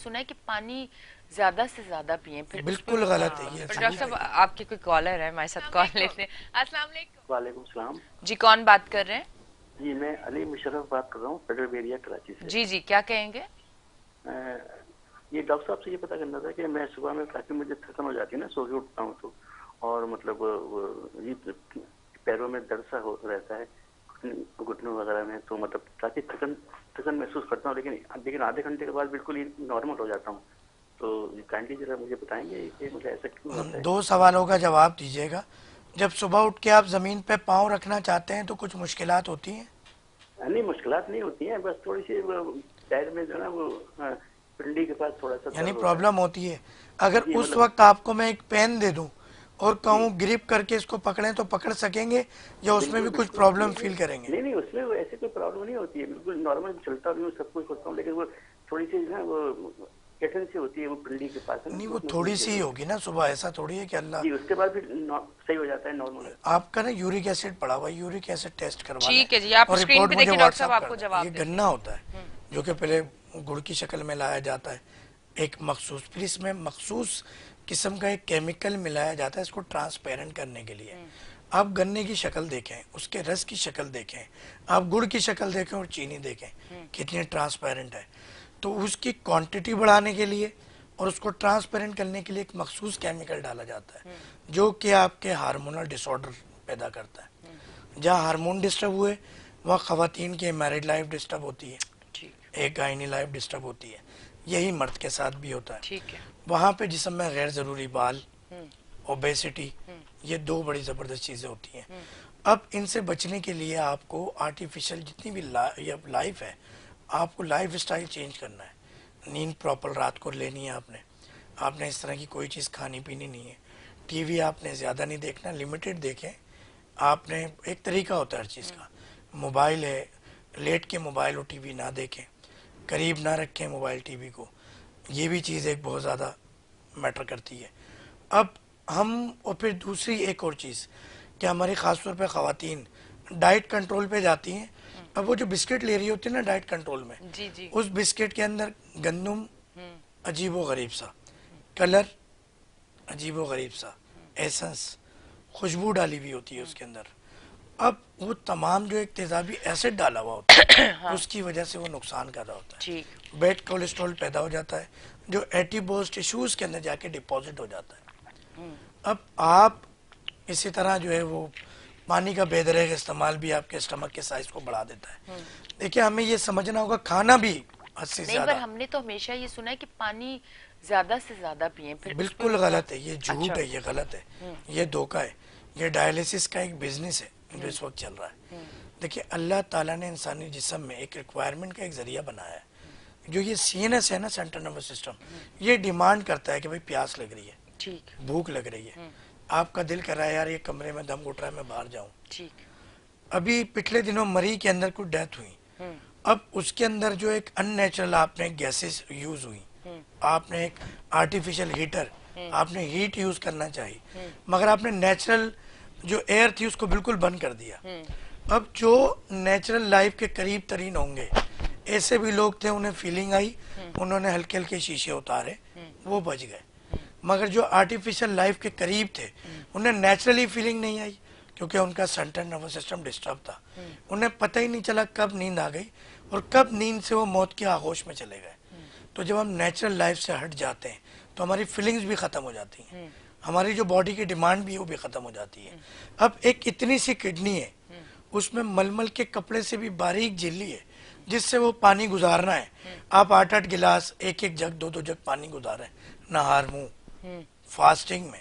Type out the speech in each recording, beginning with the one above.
सुना है कि पानी ज्यादा से ज्यादा पिए, फिर उस पे बिल्कुल गलत है, ये पर डॉक्टर झूठ साहब है ये। आपके कोई कॉलर है, हमारे साथ कॉल लेते हैं। अस्सलाम वालेकुम। वालेकुम सलाम। जी, कौन बात कर रहे हैं? जी मैं अली मुशर्रफ बात कर रहा हूँ, फेडरल एरिया कराची से। जी जी, क्या कहेंगे? अ, ये डॉक्टर साहब से ये पता करना था कि मैं सुबह में काफी मुझे थकन हो जाती है ना, सो के उठता हूँ तो, और मतलब ये पैरों में दर्द सा हो रहता है, घुटनों वगैरह में, तो मतलब काफी थकन थकन महसूस करता हूँ, लेकिन लेकिन आधे घंटे के बाद बिल्कुल ही नॉर्मल हो जाता हूँ। तो काइंडली जरा मुझे बताएंगे कि मुझे ऐसा क्यों होता है। दो सवालों का जवाब दीजिएगा। जब सुबह उठ के आप ज़मीन पे पाँव रखना चाहते हैं तो कुछ मुश्किलात होती हैं? नहीं मुश्किलात नहीं होती हैं, बस थोड़ी सी पैर में जो है ना वो पिंडी के पास थोड़ा सा यानी दर्द होता है। प्रॉब्लम होती है। अगर जी उस मतलब। वक्त आपको मैं एक पेन दे दूं और जी कहूँ ग्रिप करके इसको पकड़ें तो पकड़ सकेंगे, या उसमें बिल्कुल भी कुछ बिल्कुल, प्रॉब्लम नहीं नहीं। फील करेंगे? नहीं नहीं, उसमें वो ऐसी कोई प्रॉब्लम नहीं होती है, बिल्कुल नॉर्मल चलता भी हूँ, सब कुछ होता हूँ, लेकिन वो थोड़ी सी ना वो कठिन सी होती है, वो पिंडी के पास है ना, नहीं, तो वो उसमें थोड़ी थोड़ी सी सी होती होगी ना सुबह, ऐसा थोड़ी है कि है। अल्लाह। जी उसके बाद फिर सही हो जाता है, नॉर्मल है। आपका ना यूरिक एसिड पड़ा हुआ है, यूरिक एसिड टेस्ट करवा लें ठीक है जी, आप और स्क्रीन रिपोर्ट पे मुझे देखिए, डॉक्टर साहब व्हाट्सअप कर आपको दें। जवाब ये देते गन्ना होता है हैं। जो कि पहले गुड़ की शक्ल में लाया जाता है, एक मखसूस, फिर इसमें मखसूस किस्म का एक केमिकल मिलाया जाता है इसको ट्रांसपेरेंट करने के लिए। आप गन्ने की शक्ल देखें, उसके रस की शक्ल देखें, आप गुड़ की शक्ल देखें और चीनी देखें कितनी ट्रांसपेरेंट है। तो उसकी क्वांटिटी बढ़ाने के लिए और उसको ट्रांसपेरेंट करने के लिए एक मखसूस केमिकल डाला जाता है जो कि आपके हार्मोनल डिसऑर्डर पैदा करता है। जहाँ हार्मोन डिस्टर्ब हुए वहाँ ख़वातीन की मैरिड लाइफ डिस्टर्ब होती है, ठीक। एक गायनी लाइफ डिस्टर्ब होती है। यही मर्द के साथ भी होता है। ठीक है। वहाँ पे जिस्म में गैर ज़रूरी बाल, ओबेसिटी, ये दो बड़ी ज़बरदस्त चीज़ें होती हैं। अब इनसे बचने के लिए आपको आर्टिफिशियल जितनी भी लाइफ है, आपको लाइफ स्टाइल चेंज करना है। नींद प्रॉपर रात को लेनी है आपने। आपने इस तरह की कोई चीज़ खानी पीनी नहीं है। टीवी आपने ज़्यादा नहीं देखना, लिमिटेड देखें। आपने, एक तरीका होता है हर चीज़ का। मोबाइल है, लेट के मोबाइल और टीवी ना देखें, करीब ना रखें मोबाइल टीवी को। ये भी चीज़ एक बहुत ज़्यादा मैटर करती है। अब हम, और फिर दूसरी एक और चीज़ कि हमारी ख़ासतौर पे ख़वातीन डाइट कंट्रोल पे जाती हैं। अब वो जो बिस्किट ले रही होती है ना डाइट कंट्रोल में, जी जी। उस बिस्किट के अंदर गंदम अजीब व गरीब सा, कलर अजीब व गरीब सा, एसेंस, खुशबू डाली हुई होती है उसके अंदर। अब वो तमाम जो एक तेज़ाबी एसिड डाला हुआ होता है उसकी वजह से वो नुकसान कर रहा होता ठीक। है। बैड कोलेस्ट्रॉल पैदा हो जाता है जो एटीबोज टिश्यूज़ के अंदर जाके डिपॉजिट हो जाता है। अब आप इसी तरह जो है वो पानी का बेदरेग इस्तेमाल भी आपके स्टमक के साइज को बढ़ा देता है। देखिए, हमें ये समझना होगा, खाना भी हद से नहीं, पर ज़्यादा हमने तो हमेशा ये सुना है कि पानी ज्यादा से ज्यादा पिए, फिर उस पे बिल्कुल गलत है, ये झूठ अच्छा। है, ये गलत है, ये धोखा है। ये डायलिसिस का एक बिजनेस है जो इस वक्त चल रहा है। देखिए, अल्लाह ताला ने इंसानी जिस्म में एक रिक्वायरमेंट का एक ज़रिया बनाया है। जो ये सीएनएस है ना, सेंट्रल नर्वस सिस्टम, ये डिमांड करता है कि भाई प्यास लग रही है, ठीक। भूख लग रही है, आपका दिल कर रहा है यार ये कमरे में दम घुट रहा है, मैं बाहर जाऊं। ठीक। अभी पिछले दिनों मरी के अंदर कुछ डेथ हुई। अब उसके अंदर जो एक अननेचुरल आपने गैसेस यूज हुई, आपने एक आर्टिफिशियल हीटर, आपने हीट यूज करना चाहिए, मगर आपने नेचुरल जो एयर थी उसको बिल्कुल बंद कर दिया। अब जो नेचुरल लाइफ के करीब तरीन होंगे, ऐसे भी लोग थे, उन्हें फीलिंग आई, उन्होंने हल्के हल्के शीशे उतारे, वो बच गए। मगर जो आर्टिफिशियल लाइफ के करीब थे उन्हें नेचुरली फीलिंग नहीं आई, क्योंकि उनका सेंट्रल नर्वस सिस्टम डिस्टर्ब था। उन्हें पता ही नहीं चला कब नींद आ गई और कब नींद से वो मौत के आगोश में चले गए। तो जब हम नेचुरल लाइफ से हट जाते हैं तो हमारी फीलिंग्स भी ख़त्म हो जाती हैं, हमारी जो बॉडी की डिमांड भी है वो भी ख़त्म हो जाती है। अब एक इतनी सी किडनी है, उसमें मलमल के कपड़े से भी बारीक झिल्ली है जिससे वो पानी गुजारना है। आप 8-8 गिलास, एक एक जग, 2-2 जग पानी गुजारें नहार मुंह, फास्टिंग में।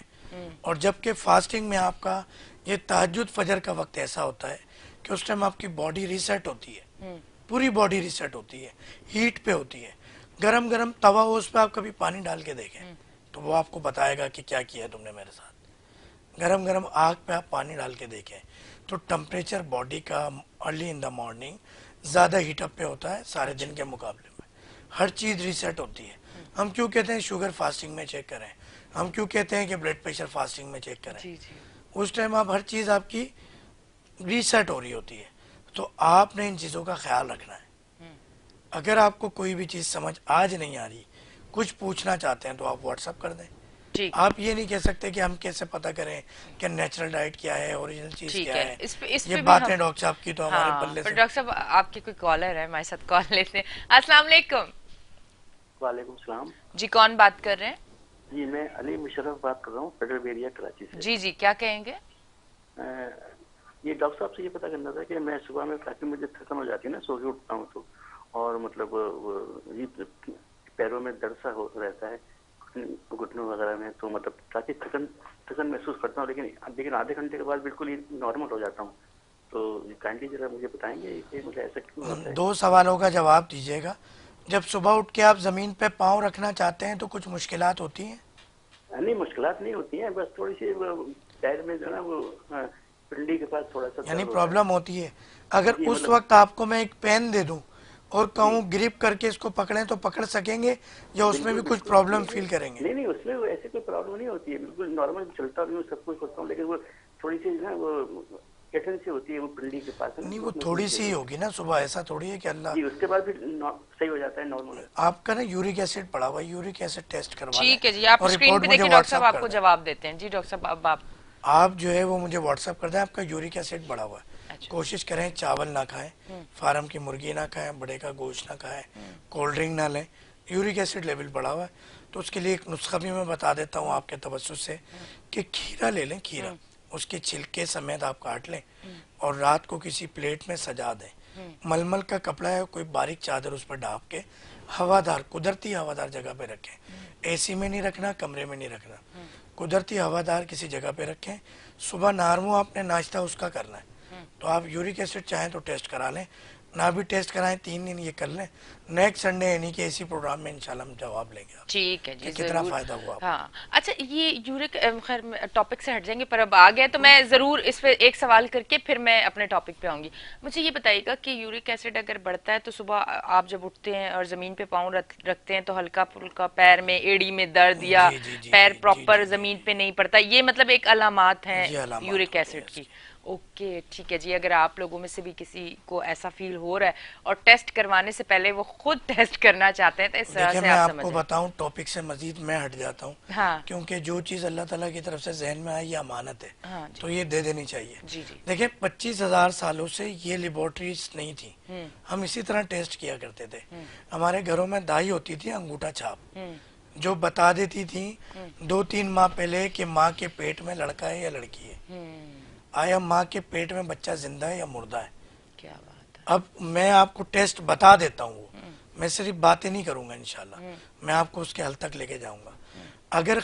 और जबकि फास्टिंग में आपका ये तहज्जुद फजर का वक्त ऐसा होता है कि उस टाइम आपकी बॉडी रीसेट होती है, पूरी बॉडी रीसेट होती है, हीट पे होती है। गरम गरम तवा हो, उस पर आप कभी पानी डाल के देखें तो वो आपको बताएगा कि क्या किया है तुमने मेरे साथ। गरम गरम आग पे आप पानी डाल के देखें तो टेम्परेचर बॉडी का अर्ली इन द मॉर्निंग ज़्यादा हीटअप पे होता है सारे दिन के मुकाबले में। हर चीज़ रीसेट होती है। हम क्यों कहते हैं शुगर फास्टिंग में चेक करें, हम क्यों कहते हैं कि ब्लड प्रेशर फास्टिंग में चेक करें? जी जी। उस टाइम आप, हर चीज़ आपकी रीसेट हो रही होती है। तो आपने इन चीज़ों का ख्याल रखना है। अगर आपको कोई भी चीज़ समझ आज नहीं आ रही, कुछ पूछना चाहते हैं तो आप व्हाट्सअप कर दें। ठीक आप ये नहीं कह सकते कि हम कैसे पता करें कि नेचुरल डाइट क्या है, ओरिजिनल चीज ठीक क्या है। है। इस पे ये भी बातें हम डॉक्टर साहब की तो हमारे हाँ, पल्ले पर से। डॉक्टर साहब आपके कोई कॉलर है, हमारे साथ कॉल लेते हैं। अस्सलाम वालेकुम वालेकुम सलाम जी, कौन बात कर रहे हैं? जी, मैं अली मुशर्रफ बात कर रहा हूँ फेडरल एरिया कराची से। जी जी, क्या कहेंगे? ये डॉक्टर साहब से ये पता करना था कि मैं सुबह में काफी मुझे थकन हो जाती है ना, सो के उठता हूँ तो, और मतलब ये पैरों में दर्द सा हो रहता है घुटनों वगैरह में, तो मतलब काफी थकन थकन महसूस करता हूँ, लेकिन आधे घंटे के बाद बिल्कुल ही नॉर्मल हो जाता हूँ। तो काइंडली जरा मुझे बताएंगे कि मुझे ऐसा क्यों होता है? 2 सवालों का जवाब दीजिएगा। जब सुबह उठ के आप जमीन पे पाँव रखना चाहते हैं तो कुछ मुश्किलात होती हैं? नहीं, मुश्किलात नहीं होती हैं, बस थोड़ी सी पैर में जो है ना वो पिंडी के पास थोड़ा सा यानी दर्द होता प्रॉब्लम होती है। अगर जी, उस मतलब वक्त आपको मैं एक पेन दे दूं और कहूँ ग्रिप करके इसको पकड़ें तो पकड़ सकेंगे, या उसमें बिल्कुल भी कुछ बिल्कुल प्रॉब्लम नहीं फील करेंगे? नहीं नहीं, उसमें वो ऐसी कोई प्रॉब्लम नहीं होती है, बिल्कुल नॉर्मल चलता भी हूँ, सब कुछ करता हूँ, लेकिन वो थोड़ी सी ना वो कठिन सी होती है, वो पिंडी के पास है ना, नहीं, तो वो उसमें थोड़ी थोड़ी सी ही होगी ना सुबह, ऐसा थोड़ी है कि अल्लाह। जी, उसके बाद फिर सही हो जाता है, नॉर्मल। आपका ना यूरिक एसिड पड़ा हुआ है, यूरिक एसिड टेस्ट करवा लें ठीक है जी, आप और स्क्रीन रिपोर्ट पे मुझे देखिए, डॉक्टर साहब व्हाट्सअप कर आपको दें। जवाब देते हैं। जी डॉक्टर साहब, अब आप आप जो है वो मुझे व्हाट्सअप कर दें, आपका यूरिक एसिड बढ़ा हुआ है। अच्छा। कोशिश करें चावल ना खाएं, फार्म की मुर्गी ना खाएं, बड़े का गोश्त ना खाएं, कोल्ड ड्रिंक ना लें। यूरिक एसिड लेवल बढ़ा हुआ है तो उसके लिए एक नुस्खा भी मैं बता देता हूँ आपके तवज्जुह से, कि खीरा ले लें। खीरा उसके छिलके समेत आप काट लें और रात को किसी प्लेट में सजा दें। मलमल का कपड़ा है, कोई बारीक चादर उस पर ढाप के हवादार, कुदरती हवादार जगह पे रखें। एसी में नहीं रखना, कमरे में नहीं रखना, कुदरती हवादार किसी जगह पे रखें। सुबह नारमो आपने नाश्ता उसका करना है। तो आप यूरिक एसिड चाहें तो टेस्ट करा लें, ना भी टेस्ट कराएं 3 दिन ये कर लें। नेक्स्ट संडे यानी कि इसी प्रोग्राम में इंशाल्लाह हम जवाब लेंगे आपसे ठीक है जी, कि कितना जरूर। फायदा हुआ आपको। हाँ, अच्छा, ये यूरिक खैर टॉपिक से हट जाएंगे, पर अब आ गया तो मैं जरूर इस पे एक सवाल करके फिर मैं अपने टॉपिक पे आऊंगी। मुझे ये बताइएगा कि यूरिक एसिड अगर बढ़ता है तो सुबह आप जब उठते हैं और जमीन पे पाँव रखते हैं तो हल्का फुल्का पैर में, एड़ी में दर्द, या जी जी जी पैर जी जी प्रॉपर जी जमीन पे नहीं पड़ता, ये मतलब एक अलामात है ये अलामत यूरिक होती है एसिड की? इसकी। ओके, ठीक है जी। अगर आप लोगों में से भी किसी को ऐसा फील हो रहा है और टेस्ट करवाने से पहले वो खुद टेस्ट करना चाहते हैं, तो इस तरह देखिए से मैं आप आपको समझें। बताऊं, टॉपिक से मजीद मैं हट जाता हूं, हाँ क्योंकि जो चीज़ अल्लाह ताला की तरफ से जहन में आई ये अमानत है, हाँ जी तो ये दे देनी चाहिए। जी जी। देखिए 25,000 सालों से ये लेबोरेटरीज नहीं थी, हम इसी तरह टेस्ट किया करते थे। हमारे घरों में दाई होती थी अंगूठा छाप, जो बता देती थी 2-3 माह पहले कि माँ के पेट में लड़का है या लड़की है, आया माँ के पेट में बच्चा जिंदा है या मुर्दा है। क्या बात है। अब मैं आपको टेस्ट बता देता हूँ, मैं सिर्फ बातें नहीं करूंगा, इंशाल्लाह मैं आपको उसके हल तक लेके जाऊंगा। अगर